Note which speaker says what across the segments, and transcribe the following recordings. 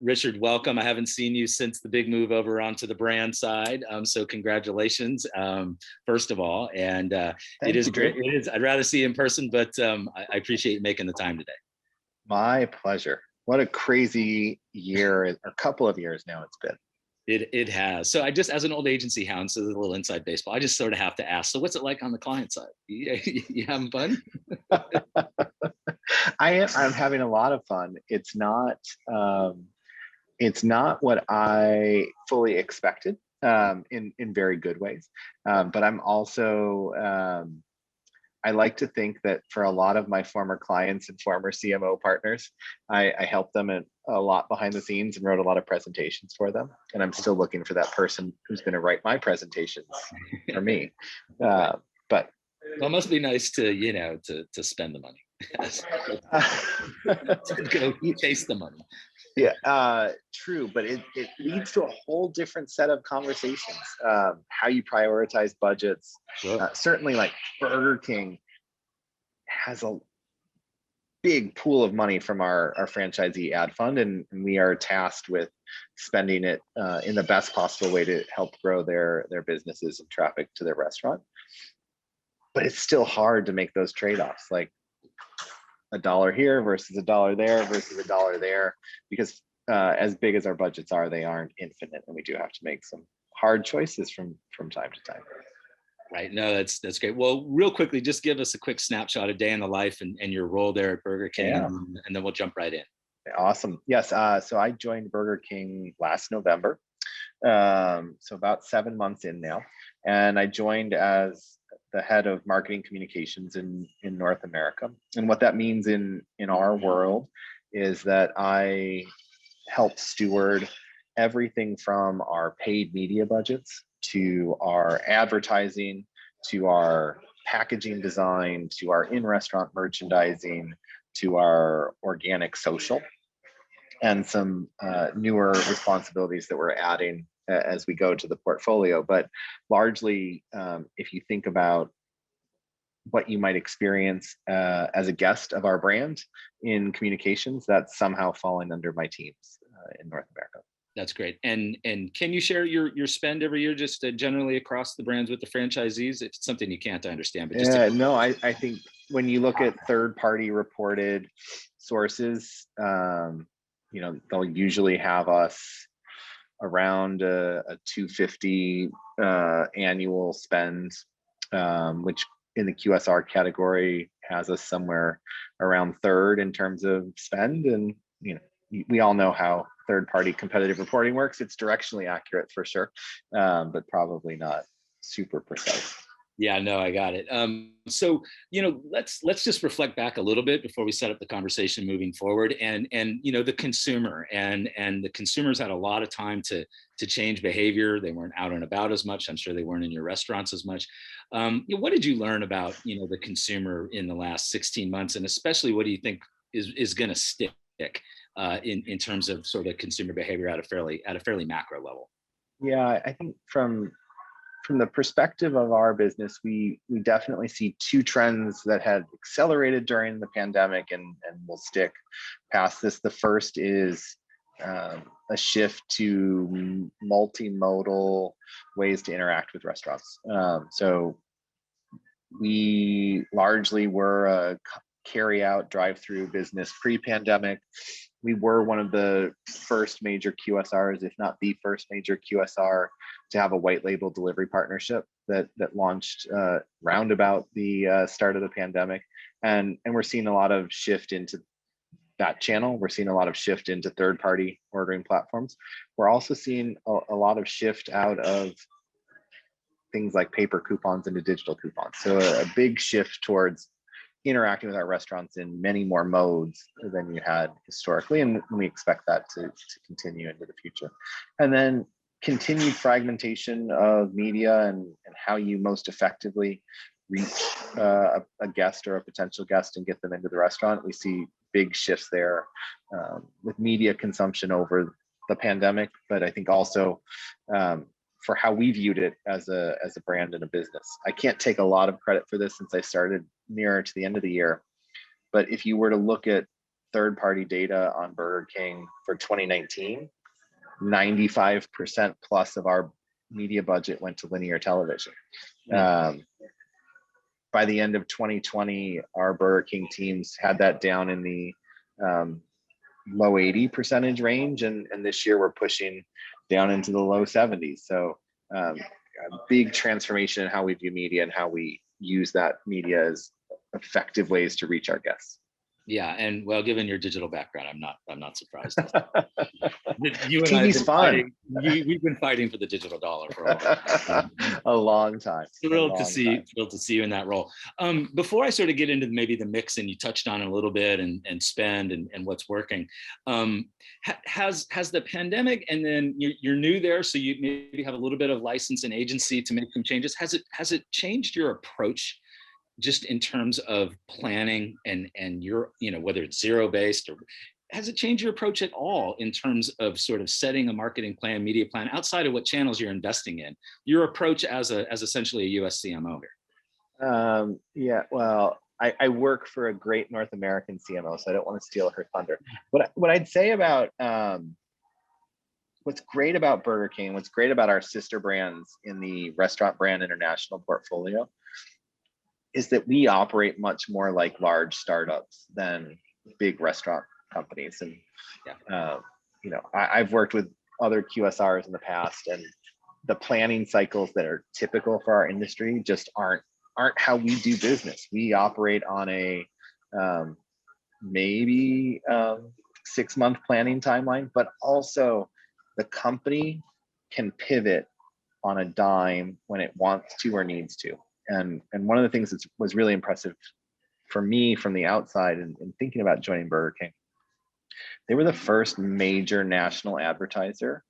Speaker 1: Richard, welcome. I haven't seen you since the big move over onto the brand side. So congratulations, first of all. And it
Speaker 2: Thank
Speaker 1: is
Speaker 2: you,
Speaker 1: great.
Speaker 2: Drew.
Speaker 1: It is. I'd rather see you in person, but I appreciate you making the time today.
Speaker 2: My pleasure. What a crazy year, or couple of years now it's been.
Speaker 1: It has. So I just, as an old agency hound, so there's a little inside baseball, I just sort of have to ask. So what's it like on the client side? You having fun?
Speaker 2: I'm having a lot of fun. It's not what I fully expected, in very good ways. But I'm also I like to think that for a lot of my former clients and former CMO partners, I helped them a lot behind the scenes and wrote a lot of presentations for them. And I'm still looking for that person who's going to write my presentations for me. But
Speaker 1: Well, it must be nice to, to spend the money. To go chase the money.
Speaker 2: yeah, true. But it leads to a whole different set of conversations. How you prioritize budgets.
Speaker 1: Sure.
Speaker 2: Certainly, like Burger King has a big pool of money from our franchisee ad fund, and we are tasked with spending it in the best possible way to help grow their businesses and traffic to their restaurant. But it's still hard to make those trade-offs, like a dollar here versus a dollar there versus a dollar there, because as big as our budgets are, they aren't infinite, and we do have to make some hard choices from time to time.
Speaker 1: Right. No, that's great. Well, real quickly, just give us a quick snapshot of day in the life and your role there at Burger King,
Speaker 2: Yeah.
Speaker 1: and then we'll jump right in.
Speaker 2: Awesome. Yes. So I joined Burger King last November. So about 7 months in now. And I joined as the head of marketing communications in North America. And what that means in our world is that I help steward everything from our paid media budgets to our advertising, to our packaging design, to our in-restaurant merchandising, to our organic social, and some newer responsibilities that we're adding as we go to the portfolio. But largely, if you think about what you might experience as a guest of our brand in communications, that's somehow falling under my teams in North America.
Speaker 1: That's great. And can you share your spend every year, just generally across the brands with the franchisees? If it's something you can't, I understand. But just
Speaker 2: No, I think when you look at third-party reported sources, they'll usually have us around a 250 annual spend, which in the QSR category has us somewhere around third in terms of spend. And we all know how third-party competitive reporting works. It's directionally accurate for sure, but probably not super precise.
Speaker 1: Yeah, no, I got it. So let's just reflect back a little bit before we set up the conversation moving forward. And the consumer and the consumers had a lot of time to change behavior. They weren't out and about as much. I'm sure they weren't in your restaurants as much. What did you learn about the consumer in the last 16 months, and especially what do you think is going to stick in terms of sort of consumer behavior at a fairly macro level?
Speaker 2: Yeah, I think from the perspective of our business, we definitely see two trends that had accelerated during the pandemic and will stick past this. The first is a shift to multimodal ways to interact with restaurants. So we largely were a carry-out drive-through business pre-pandemic. We were one of the first major QSRs, if not the first major QSR, to have a white label delivery partnership that launched roundabout the start of the pandemic, and we're seeing a lot of shift into that channel. We're seeing a lot of shift into third-party ordering platforms. We're also seeing a lot of shift out of things like paper coupons into digital coupons. So a big shift towards interacting with our restaurants in many more modes than you had historically, and we expect that to continue into the future. And then continued fragmentation of media and how you most effectively reach a guest or a potential guest and get them into the restaurant. We see big shifts there with media consumption over the pandemic, but I think also for how we viewed it as a brand and a business. I can't take a lot of credit for this since I started nearer to the end of the year, but if you were to look at third-party data on Burger King for 2019, 95% plus of our media budget went to linear television. By the end of 2020, our Burger King teams had that down in the low 80% range, and this year we're pushing down into the low 70s. So a big transformation in how we view media and how we use that media as effective ways to reach our guests.
Speaker 1: Yeah, and well, given your digital background, I'm not surprised. You and
Speaker 2: TV's fun.
Speaker 1: We've been fighting for the digital dollar for
Speaker 2: a long time.
Speaker 1: Thrilled to see you in that role. Before I sort of get into maybe the mix, and you touched on it a little bit, and spend and what's working, has the pandemic, and then you're new there, so you maybe have a little bit of license and agency to make some changes. Has it changed your approach, just in terms of planning and your, whether it's zero-based, or has it changed your approach at all in terms of sort of setting a marketing plan, media plan, outside of what channels you're investing in, your approach as essentially a US CMO here?
Speaker 2: Yeah, well, I work for a great North American CMO, so I don't want to steal her thunder. What I'd say about what's great about Burger King, what's great about our sister brands in the Restaurant Brand International portfolio, is that we operate much more like large startups than big restaurant companies. And I've worked with other QSRs in the past, and the planning cycles that are typical for our industry just aren't how we do business. We operate on a maybe 6-month planning timeline, but also the company can pivot on a dime when it wants to or needs to. And one of the things that was really impressive for me from the outside and thinking about joining Burger King, they were the first major national advertiser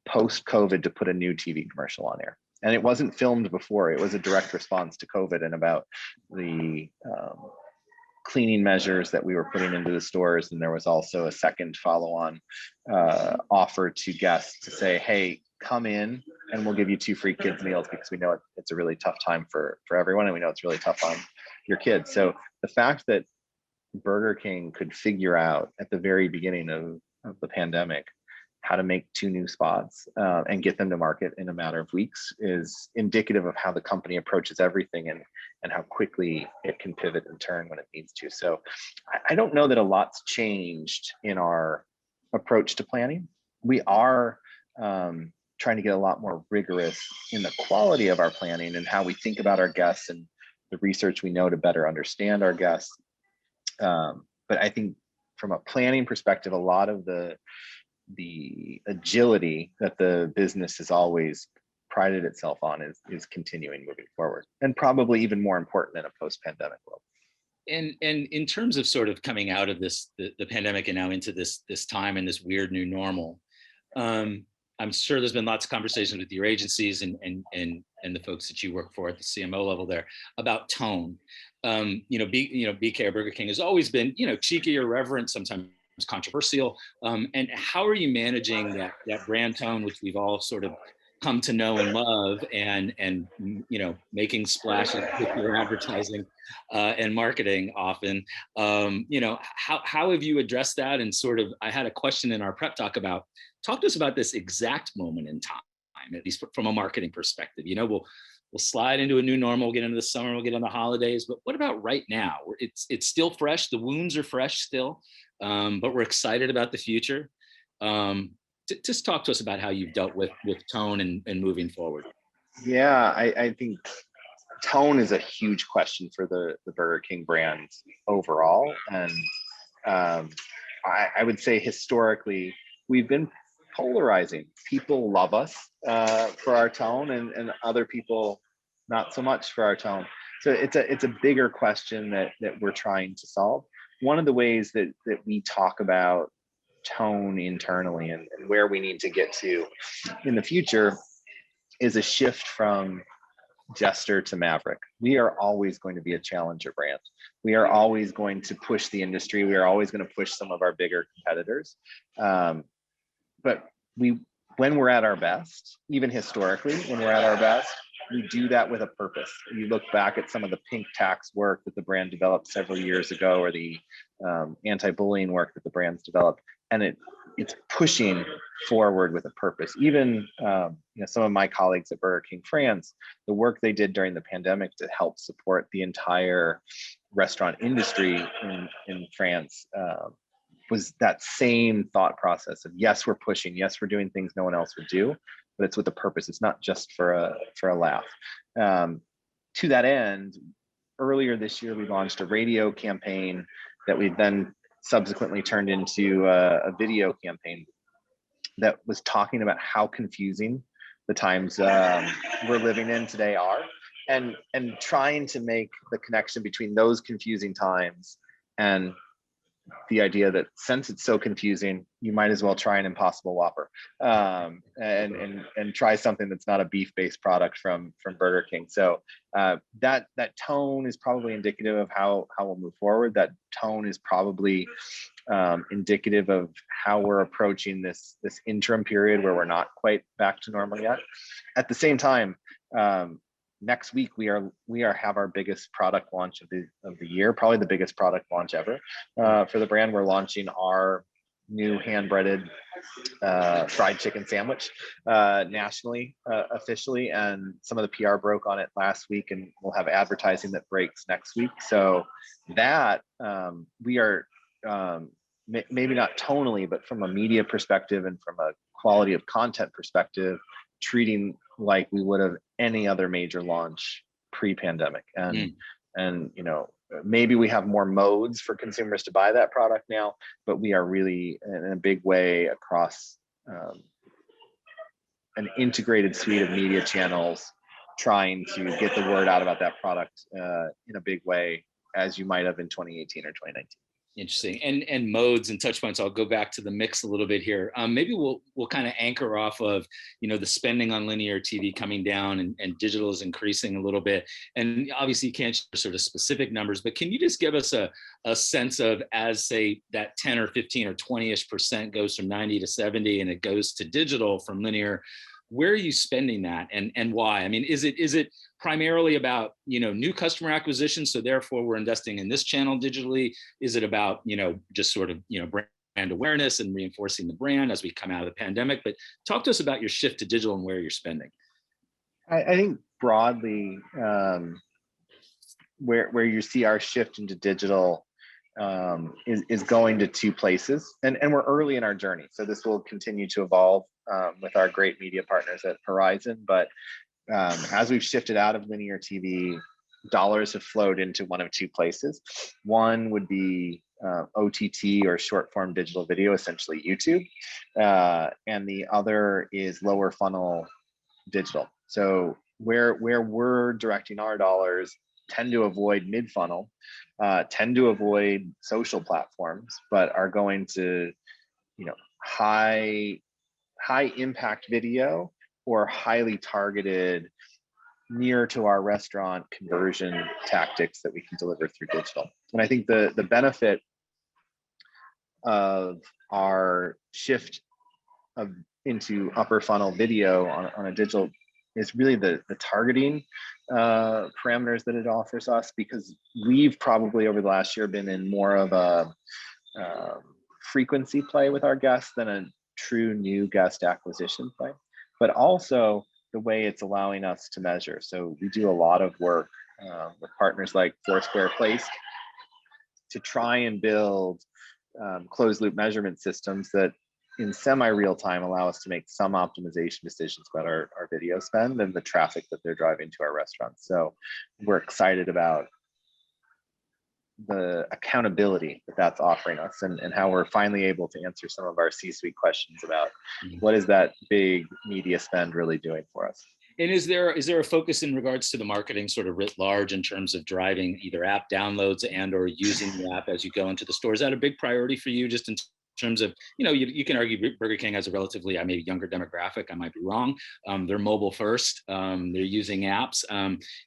Speaker 2: post-COVID to put a new TV commercial on air. And it wasn't filmed before. It was a direct response to COVID and about the cleaning measures that we were putting into the stores. And there was also a second follow-on offer to guests to say, hey, come in and we'll give you 2 free kids meals, because we know it's a really tough time for everyone, and we know it's really tough on your kids. So the fact that Burger King could figure out at the very beginning of the pandemic how to make 2 new spots and get them to market in a matter of weeks is indicative of how the company approaches everything and how quickly it can pivot and turn when it needs to. So I don't know that a lot's changed in our approach to planning. We are trying to get a lot more rigorous in the quality of our planning and how we think about our guests and the research we know to better understand our guests. But I think from a planning perspective, a lot of the agility that the business has always prided itself on is continuing moving forward, and probably even more important in a post-pandemic world.
Speaker 1: And in terms of sort of coming out of this, the pandemic, and now into this time and this weird new normal, I'm sure there's been lots of conversations with your agencies and the folks that you work for at the CMO level there about tone. BK or Burger King has always been, cheeky, irreverent, sometimes controversial. And how are you managing that brand tone, which we've all sort of come to know and love, and making splashes with your advertising and marketing often? How have you addressed that? And sort of, I had a question in our prep talk talk to us about this exact moment in time, at least from a marketing perspective. We'll slide into a new normal, we'll get into the summer, we'll get into the holidays, but what about right now? It's still fresh, the wounds are fresh still, but we're excited about the future. Just talk to us about how you've dealt with tone and moving forward.
Speaker 2: Yeah, I think tone is a huge question for the Burger King brand overall. And I would say historically, we've been polarizing. People love us for our tone, and other people not so much for our tone. So it's a bigger question that we're trying to solve. One of the ways that we talk about tone internally and where we need to get to in the future is a shift from jester to maverick. We are always going to be a challenger brand. We are always going to push the industry. We are always going to push some of our bigger competitors. But when we're at our best, even historically, when we're at our best, we do that with a purpose. You look back at some of the pink tax work that the brand developed several years ago, or the anti-bullying work that the brand's developed, and it's pushing forward with a purpose. Even some of my colleagues at Burger King France, the work they did during the pandemic to help support the entire restaurant industry in France was that same thought process of, yes, we're pushing, yes, we're doing things no one else would do, but it's with a purpose. It's not just for a laugh. To that end, earlier this year, we launched a radio campaign that we then subsequently turned into a video campaign that was talking about how confusing the times we're living in today are, and trying to make the connection between those confusing times and the idea that since it's so confusing, you might as well try an Impossible Whopper, and try something that's not a beef-based product from Burger King. So that tone is probably indicative of how we'll move forward. That tone is probably indicative of how we're approaching this interim period where we're not quite back to normal yet. At the same time, next week we have our biggest product launch of the year, probably the biggest product launch ever for the brand. We're launching our new hand breaded fried chicken sandwich nationally, officially, and some of the PR broke on it last week, and we'll have advertising that breaks next week. So that we are maybe not tonally, but from a media perspective and from a quality of content perspective, treating like we would have any other major launch pre-pandemic. And maybe we have more modes for consumers to buy that product now, but we are really in a big way across an integrated suite of media channels trying to get the word out about that product in a big way, as you might have in 2018 or 2019.
Speaker 1: Interesting. And modes and touch points. I'll go back to the mix a little bit here. Maybe we'll kind of anchor off of, the spending on linear TV coming down and digital is increasing a little bit. And obviously you can't share sort of specific numbers, but can you just give us a sense of, as say that 10 or 15 or 20-ish% goes from 90 to 70 and it goes to digital from linear, where are you spending that and why? I mean, is it primarily about, new customer acquisition, so therefore we're investing in this channel digitally? Is it about, just sort of, brand awareness and reinforcing the brand as we come out of the pandemic? But talk to us about your shift to digital and where you're spending.
Speaker 2: I think broadly, where you see our shift into digital is going to two places, and we're early in our journey, so this will continue to evolve with our great media partners at Horizon. But as we've shifted out of linear TV, dollars have flowed into one of two places. One would be OTT, or short form digital video, essentially YouTube, and the other is lower funnel digital. So where we're directing our dollars tend to avoid mid funnel, tend to avoid social platforms, but are going to high impact video or highly targeted near to our restaurant conversion tactics that we can deliver through digital. And I think the benefit of our shift into upper funnel video on a digital is really the targeting parameters that it offers us, because we've probably over the last year been in more of a frequency play with our guests than a true new guest acquisition play, but also the way it's allowing us to measure. So we do a lot of work with partners like Foursquare Place to try and build closed loop measurement systems that in semi-real time allow us to make some optimization decisions about our video spend and the traffic that they're driving to our restaurants. So we're excited about the accountability that that's offering us, and how we're finally able to answer some of our C-suite questions about what is that big media spend really doing for us.
Speaker 1: And is there a focus in regards to the marketing sort of writ large in terms of driving either app downloads and or using the app as you go into the store? Is that a big priority for you, just in terms of, you can argue Burger King has a relatively maybe younger demographic, I might be wrong. They're mobile first, they're using apps.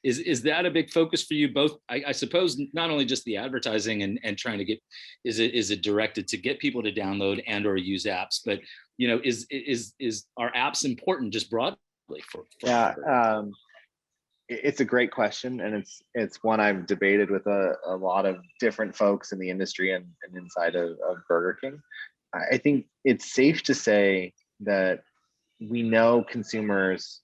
Speaker 1: Is that a big focus for you both? I suppose not only just the advertising and trying to get, is it directed to get people to download and or use apps, but are apps important just broadly for
Speaker 2: yeah, It's a great question, and it's one I've debated with a lot of different folks in the industry and inside of Burger King. I think it's safe to say that we know consumers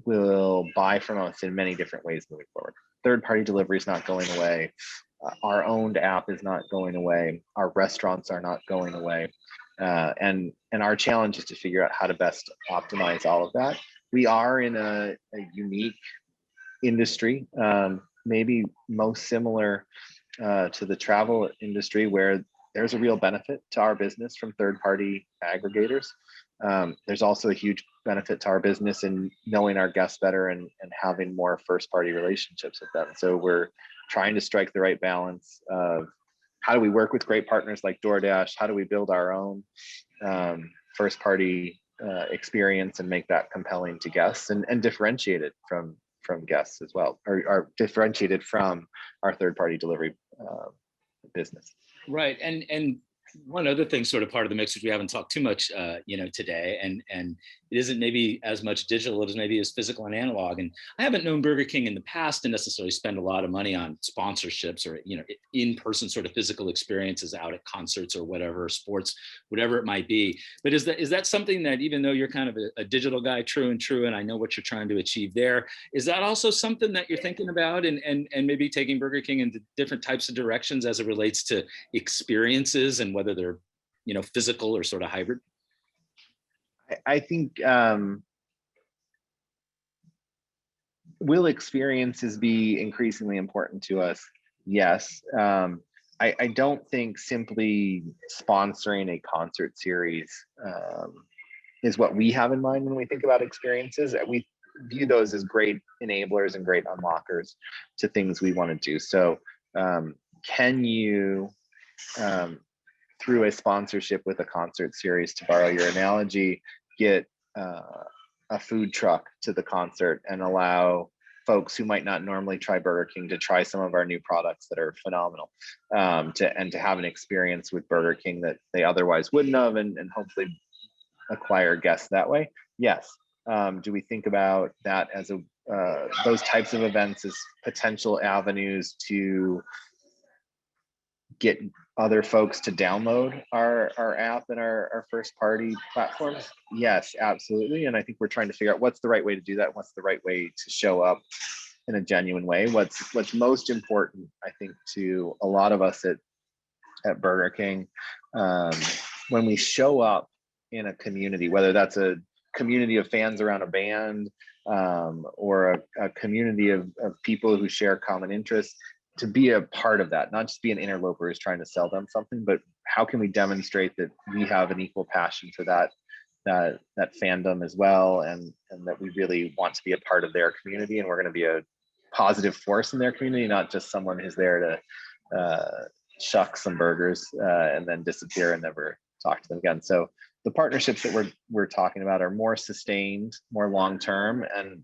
Speaker 2: will buy from us in many different ways moving forward. Third-party delivery is not going away. Our owned app is not going away. Our restaurants are not going away. And our challenge is to figure out how to best optimize all of that. We are in a unique industry, maybe most similar to the travel industry, where there's a real benefit to our business from third-party aggregators. There's also a huge benefit to our business in knowing our guests better and having more first-party relationships with them. So we're trying to strike the right balance of how do we work with great partners like DoorDash? How do we build our own first-party experience and make that compelling to guests and differentiate it from guests as well, or differentiated from our third-party delivery business.
Speaker 1: Right. And one other thing, sort of part of the mix, which we haven't talked too much, today, and it isn't maybe as much digital as maybe as physical and analog. And I haven't known Burger King in the past to necessarily spend a lot of money on sponsorships or, in-person sort of physical experiences out at concerts or whatever, sports, whatever it might be. But is that something that, even though you're kind of a digital guy, true, and I know what you're trying to achieve there, is that also something that you're thinking about and maybe taking Burger King into different types of directions as it relates to experiences and whether they're, physical or sort of hybrid?
Speaker 2: I think will experiences be increasingly important to us? Yes. I don't think simply sponsoring a concert series is what we have in mind when we think about experiences. We view those as great enablers and great unlockers to things we want to do. So can you through a sponsorship with a concert series, to borrow your analogy, get a food truck to the concert and allow folks who might not normally try Burger King to try some of our new products that are phenomenal, to have an experience with Burger King that they otherwise wouldn't have, and hopefully acquire guests that way. Yes. Do we think about that as those types of events as potential avenues to get other folks to download our app and our first party platforms? Yes, absolutely. And I think we're trying to figure out what's the right way to do that. What's the right way to show up in a genuine way? What's most important, I think, to a lot of us at Burger King, when we show up in a community, whether that's a community of fans around a band, or a community of people who share common interests, to be a part of that, not just be an interloper who's trying to sell them something, but how can we demonstrate that we have an equal passion for that fandom as well, and that we really want to be a part of their community, and we're going to be a positive force in their community, not just someone who's there to shuck some burgers and then disappear and never talk to them again. So the partnerships that we're talking about are more sustained, more long-term, and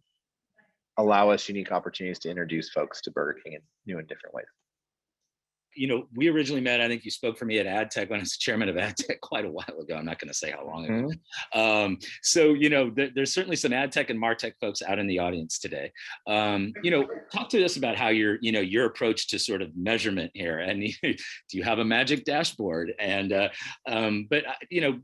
Speaker 2: allow us unique opportunities to introduce folks to Burger King in new and different ways.
Speaker 1: We originally met, I think you spoke for me at AdTech when I was chairman of AdTech quite a while ago. I'm not going to say how long ago.
Speaker 2: Mm-hmm.
Speaker 1: So, there's certainly some AdTech and MarTech folks out in the audience today. Talk to us about how your approach to sort of measurement here, and do you have a magic dashboard? And,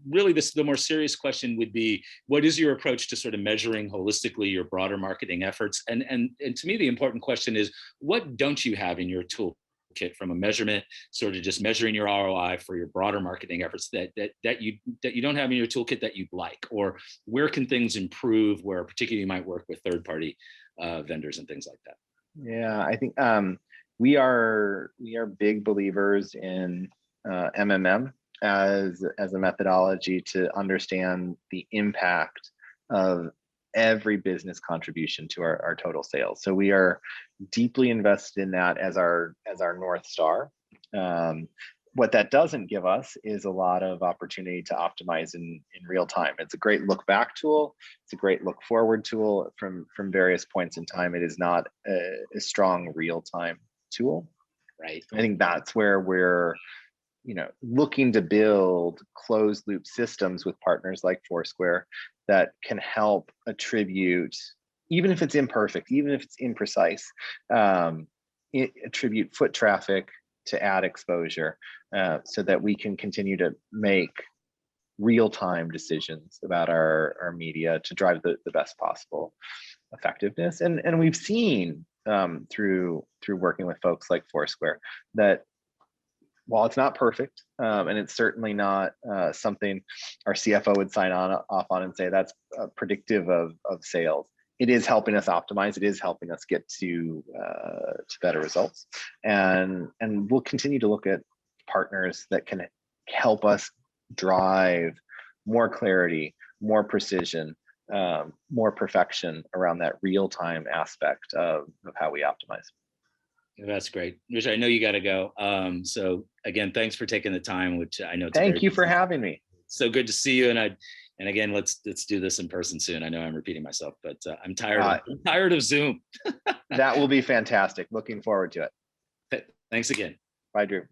Speaker 1: really the more serious question would be, what is your approach to sort of measuring holistically your broader marketing efforts? And to me, the important question is, what don't you have in your toolkit from a measurement, sort of just measuring your ROI for your broader marketing efforts that you don't have in your toolkit that you'd like? Or where can things improve, where particularly you might work with third-party vendors and things like that?
Speaker 2: Yeah, I think we are big believers in MMM as a methodology to understand the impact of every business contribution to our total sales. So we are deeply invested in that as our North Star. What that doesn't give us is a lot of opportunity to optimize in real time. It's a great look back tool. It's a great look forward tool from various points in time. It is not a strong real time tool.
Speaker 1: Right.
Speaker 2: I think that's where we're looking to build closed loop systems with partners like Foursquare that can help attribute even if it's imperfect, even if it's imprecise, attribute foot traffic to ad exposure, so that we can continue to make real-time decisions about our media to drive the best possible effectiveness. And we've seen through working with folks like Foursquare that while it's not perfect, and it's certainly not something our CFO would sign off on and say that's predictive of sales, it is helping us optimize. It is helping us get to better results, and we'll continue to look at partners that can help us drive more clarity, more precision, more perfection around that real-time aspect of how we optimize.
Speaker 1: That's great. Richard, I know you got to go. So again, thanks for taking the time, which I know.
Speaker 2: Thank you for having me.
Speaker 1: So good to see you. And again, let's do this in person soon. I know I'm repeating myself, but I'm tired of Zoom.
Speaker 2: That will be fantastic. Looking forward to it.
Speaker 1: Thanks again.
Speaker 2: Bye, Drew.